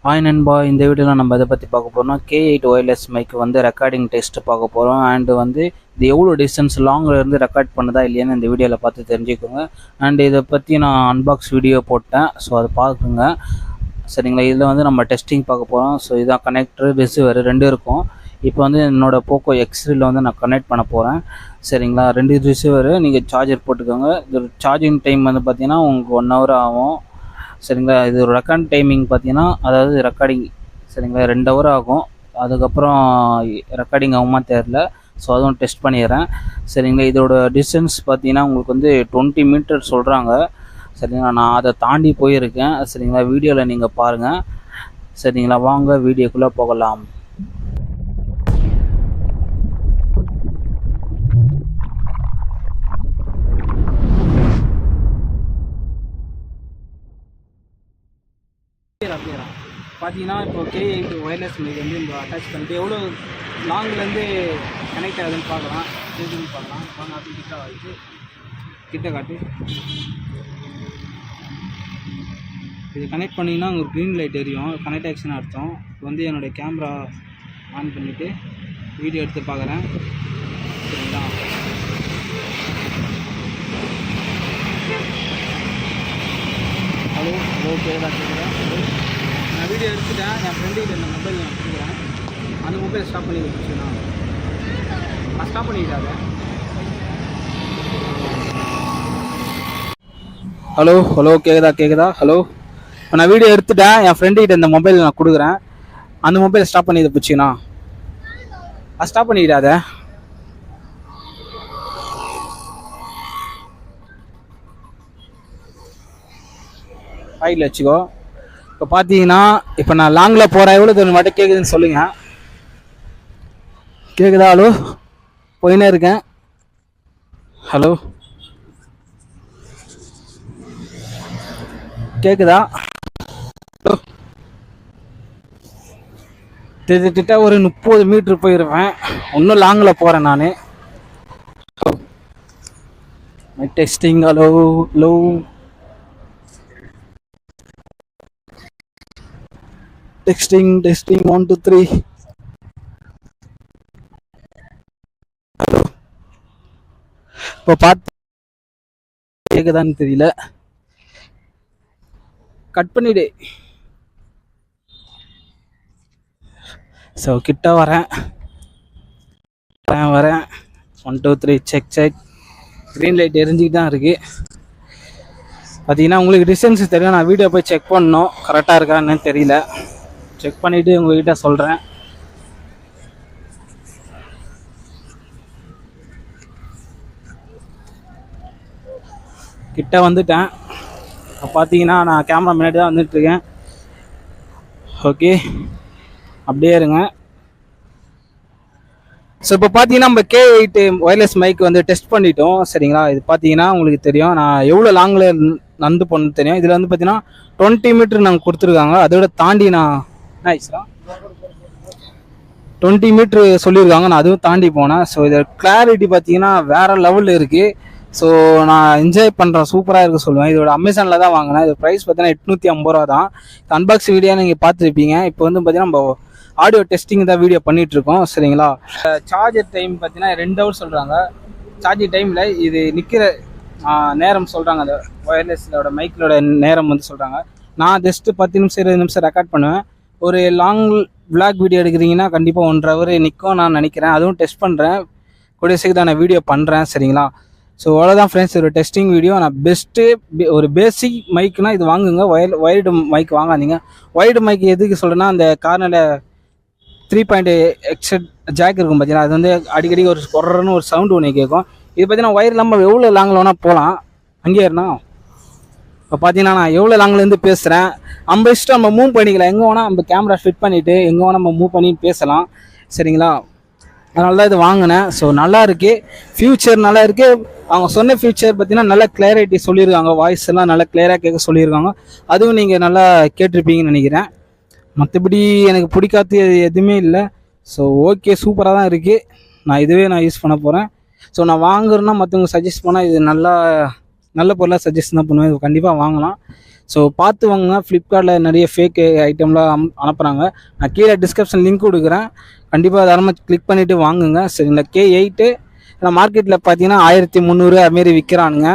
Hi நண்பா, இந்த வீடியோவில் நம்ம எதை பற்றி பார்க்க போகிறோம்னா K8 ஒயர்லெஸ் மைக் வந்து ரெக்கார்டிங் டெஸ்ட் பார்க்க போகிறோம். அண்டு வந்து இது எவ்வளோ டிஸ்டன்ஸ் லாங்கில் இருந்து ரெக்கார்ட் பண்ணுதா இல்லையான்னு இந்த வீடியோவில் பார்த்து தெரிஞ்சுக்கோங்க. அண்டு இதை பற்றி நான் அன்பாக்ஸ் வீடியோ போட்டேன், ஸோ அதை பார்க்குங்க சரிங்களா. இதில் வந்து நம்ம டெஸ்டிங் பார்க்க போகிறோம். ஸோ இதான் கனெக்டர் ரிசீவர் ரெண்டும் இருக்கும். இப்போ வந்து என்னோடய போக்கோ எக்ஸ்ரியில் வந்து நான் கனெக்ட் பண்ண போகிறேன் சரிங்களா. 2 ரிசீவரு நீங்கள் சார்ஜர் போட்டுக்கோங்க. இது சார்ஜிங் டைம் வந்து பார்த்தீங்கன்னா உங்களுக்கு 1 hour ஆகும் சரிங்களா. இது ஒரு ரெக்கார்ட் டைமிங் பார்த்தீங்கன்னா, அதாவது ரெக்கார்டிங் சரிங்களா 2 hour ஆகும். அதுக்கப்புறம் ரெக்கார்டிங் ஆகுமா தெரில, ஸோ அதுவும் டெஸ்ட் பண்ணிடுறேன் சரிங்களா. இதோட டிஸ்டன்ஸ் பார்த்தீங்கன்னா உங்களுக்கு வந்து 20 மீட்டர் சொல்கிறாங்க சரிங்களா. நான் அதை தாண்டி போயிருக்கேன் சரிங்களா. வீடியோவில் நீங்கள் பாருங்கள் சரிங்களா. வாங்க வீடியோக்குள்ளே போகலாம். பார்த்தீங்கன்னா இப்போ K8 ஒயர்லெஸ் மைக் வந்து இந்த அட்டாச் பண்ணிட்டு எவ்வளோ லாங்லேருந்து கனெக்ட் ஆகுதுன்னு பார்க்கலாம். இதுன்னு பார்க்கலாம். வாங்க அது கிட்ட ஆகிட்டு கிட்ட காட்டு. இது கனெக்ட் பண்ணிங்கன்னா உங்களுக்கு க்ரீன் லைட் எரியும், கனெக்ட் ஆக்ஷன் அர்த்தம். இப்போ வந்து என்னுடைய கேமரா ஆன் பண்ணிவிட்டு வீடியோ எடுத்து பார்க்குறேன் சரிங்களா. ஹலோ ஹலோ கேட்குதா நான் வீடியோ எடுத்துட்டேன். என் ஃப்ரெண்டுக்கிட்ட இந்த மொபைல் நான் கொடுக்குறேன். அந்த மொபைல் ஸ்டாப் பண்ணி வச்சுண்ணா. நான் ஸ்டாப் பண்ணிக்கிட்டாங்க. ஹலோ ஹலோ கேட்குதா ஹலோ. நான் வீடியோ எடுத்துட்டேன். என் ஃப்ரெண்டுக்கிட்ட இந்த மொபைல் நான் கொடுக்குறேன். அந்த மொபைல் ஸ்டாப் பண்ணி இதை பிடிச்சிண்ணா. ஸ்டாப் பண்ணிக்கிட்டாத. ஃபைல் வச்சுக்கோ. இப்போ பார்த்தீங்கன்னா இப்போ நான் லாங்கில் போகிறேன். எவ்வளோ தூரம் மட்டும் கேட்குதுன்னு சொல்லுங்கள். கேட்குதா? ஹலோ போயினே இருக்கேன். ஹலோ கேட்குதா? ஹலோ கிட்ட ஒரு 30 மீட்டர் போயிருப்பேன். இன்னும் லாங்கில் போகிறேன் நான். Testing. Hello hello testing 1 2 3. Hello இப்போ பார்த்து கேட்குதான்னு தெரியல. கட் பண்ணிடு. ஸோ கிட்ட வரேன் 1 2 3 செக். க்ரீன் லைட் எரிஞ்சிக்கிட்டு தான் இருக்குது. பார்த்தீங்கன்னா உங்களுக்கு டிஸ்டன்ஸ் தெரியும். நான் வீடியோ போய் செக் பண்ணணும் கரெக்டாக இருக்கான்னு தெரியல. செக் பண்ணிவிட்டு உங்கள்கிட்ட சொல்கிறேன். கிட்ட வந்துட்டேன். பார்த்தீங்கன்னா நான் கேமரா முன்னாடி தான் வந்துட்டுருக்கேன். ஓகே அப்படியே இருங்க. ஸோ இப்போ பார்த்தீங்கன்னா நம்ம K8 ஒயர்லெஸ் மைக் வந்து டெஸ்ட் பண்ணிட்டோம் சரிங்களா. இது பார்த்தீங்கன்னா உங்களுக்கு தெரியும் நான் எவ்வளோ லாங்கில் நடந்து போனது தெரியும். இதில் வந்து பார்த்தீங்கன்னா 20 மீட்டர் நாங்கள் கொடுத்துருக்காங்க. அதோட தாண்டி நான் என்ன ஆயிடுச்சுனா 20 மீட்ரு சொல்லியிருக்காங்க. நான் அதுவும் தாண்டி போனேன். ஸோ இதில் கிளாரிட்டி பார்த்தீங்கன்னா வேறு லெவலில் இருக்குது. ஸோ நான் என்ஜாய் பண்ணுறேன், சூப்பராக இருக்குது சொல்லுவேன். இதோட அமேசானில் தான் வாங்கினேன். இது ப்ரைஸ் பார்த்தீங்கன்னா 850 ரூபா தான். அன்பாக்ஸ் வீடியோ நீங்கள் பார்த்துருப்பீங்க. இப்போ வந்து பார்த்தீங்கன்னா நம்ம ஆடியோ டெஸ்டிங் தான் வீடியோ பண்ணிகிட்ருக்கோம் சரிங்களா. சார்ஜர் டைம் பார்த்தீங்கன்னா 2 hours சொல்கிறாங்க. சார்ஜிங் டைமில் இது நிற்கிற நேரம் சொல்கிறாங்க. அந்த ஒயர்லெஸ்ஸோட மைக்கிலோட நேரம் வந்து சொல்கிறாங்க. நான் ஜஸ்ட்டு 10 நிமிஷம் 20 நிமிஷம் ரெக்கார்ட் பண்ணுவேன். ஒரு லாங் விளாக் வீடியோ எடுக்கிறீங்கன்னா கண்டிப்பாக 1.5 hour நிற்கும் நான் நினைக்கிறேன். அதுவும் டெஸ்ட் பண்ணுறேன். கூடிய சீக்கிரம் நான் வீடியோ பண்ணுறேன் சரிங்களா. ஸோ அவ்வளோதான் ஃப்ரெண்ட்ஸ், ஒரு டெஸ்டிங் வீடியோ. நான் பெஸ்ட்டு ஒரு பேசிக் மைக்குனால் இது வாங்குங்க. ஒயர்டு மைக் வாங்காதீங்க. ஒயர்டு மைக் எதுக்கு சொல்கிறேன்னா, அந்த கார்னரில் 3.8 ஜாக் இருக்கும் பார்த்தீங்கன்னா, அது வந்து அடிக்கடி ஒரு கொரன்னு ஒரு சவுண்டு ஒன்று கேட்கும். இது பார்த்தீங்கன்னா ஒயர் நம்ம எவ்வளோ லாங்கில் வேணால் போகலாம். அங்கேயே இருந்தால் இப்போ பார்த்தீங்கன்னா நான் எவ்வளோ லாங்லேருந்து பேசுகிறேன். நம்ம இஷ்டம் நம்ம மூவ் பண்ணிக்கலாம். எங்கே வேணால் நம்ம கேமரா ஃபிட் பண்ணிவிட்டு எங்கே வேணால் நம்ம மூவ் பண்ணி பேசலாம் சரிங்களா. அதனால தான் இது வாங்கினேன். ஸோ நல்லா இருக்குது, ஃப்யூச்சர் நல்லா இருக்குது. அவங்க சொன்ன ஃப்யூச்சர் பார்த்தீங்கன்னா நல்லா கிளியரிட்டி சொல்லியிருக்காங்க. வாய்ஸ் எல்லாம் நல்லா கிளியராக கேட்க சொல்லியிருக்காங்க. அதுவும் நீங்கள் நல்லா கேட்டிருப்பீங்கன்னு நினைக்கிறேன். மற்றபடி எனக்கு பிடிக்காது எதுவுமே இல்லை. ஸோ ஓகே, சூப்பராக தான் இருக்குது. நான் இதுவே யூஸ் பண்ண போகிறேன். ஸோ நான் வாங்குறேன்னா மற்றவங்க சஜஸ்ட் பண்ணால் இது நல்ல பொருளாக சஜஸ்ட் தான் பண்ணுவேன். இது கண்டிப்பாக வாங்கலாம். ஸோ பார்த்து வாங்குங்க. ஃப்ளிப்கார்ட்டில் நிறைய ஃபேக் ஐட்டம்லாம் அனுப்புகிறாங்க. நான் கீழே டிஸ்கிரிப்ஷன் லிங்க் கொடுக்குறேன், கண்டிப்பாக தாராளமாக கிளிக் பண்ணிவிட்டு வாங்குங்க. சரிங்களா. K8 ஆனால் மார்க்கெட்டில் பார்த்தீங்கன்னா 1300 அதுமாரி விற்கிறானுங்க.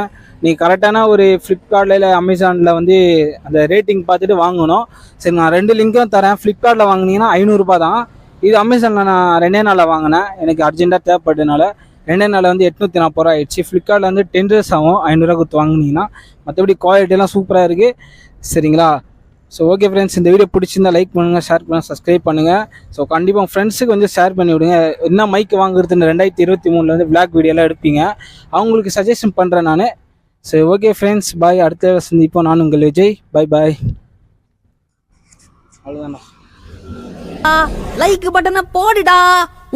நீங்கள் கரெக்டான ஒரு ஃப்ளிப்கார்ட்டில் இல்லை அமேசானில் வந்து அந்த ரேட்டிங் பார்த்துட்டு வாங்கணும். சரி, நான் 2 லிங்க்கும் தரேன். ஃப்ளிப்கார்ட்டில் வாங்கினீங்கன்னா 500 தான். இது அமேசானில் நான் 2 நாளில் வாங்கினேன், எனக்கு அர்ஜென்ட்டாக தேவைப்பட்டதுனால. 2 நாளில் வந்து 840 ஆயிடுச்சு. ஃப்ளிப்கார்ட்டில் வந்து 10 days ஆகும் 500 கொடுத்து வாங்கினீங்கன்னா. மற்றபடி குவாலிட்டிலாம் சூப்பராக இருக்குது. சரிங்களா. ஸோ ஓகே ஃப்ரெண்ட்ஸ், இந்த வீடியோ பிடிச்சிருந்தா லைக் பண்ணுங்கள், ஷேர் பண்ணுங்கள், சப்ஸ்கிரைப் பண்ணுங்கள். ஸோ கண்டிப்பாக உங்கள் ஃப்ரெண்ட்ஸுக்கு வந்து ஷேர் பண்ணி விடுங்க. என்ன மைக் வாங்குறதுன்னு 2023 வந்து விளாக் வீடியோலாம் எடுப்பீங்க, அவங்களுக்கு சஜஷன் பண்ணுறேன் நான். சரி ஓகே ஃப்ரெண்ட்ஸ், பாய். அடுத்த சந்திப்போம். நான் உங்கள் விஜய். பாய் பாய். அவ்வளோதாண்ணா. லைக் பட்டனை போடுடா,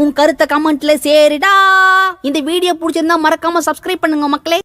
உன் கருத்தை கமெண்ட்ல சேருடா. இந்த வீடியோ பிடிச்சிருந்தா மறக்காம சப்ஸ்கிரைப் பண்ணுங்க மக்களே.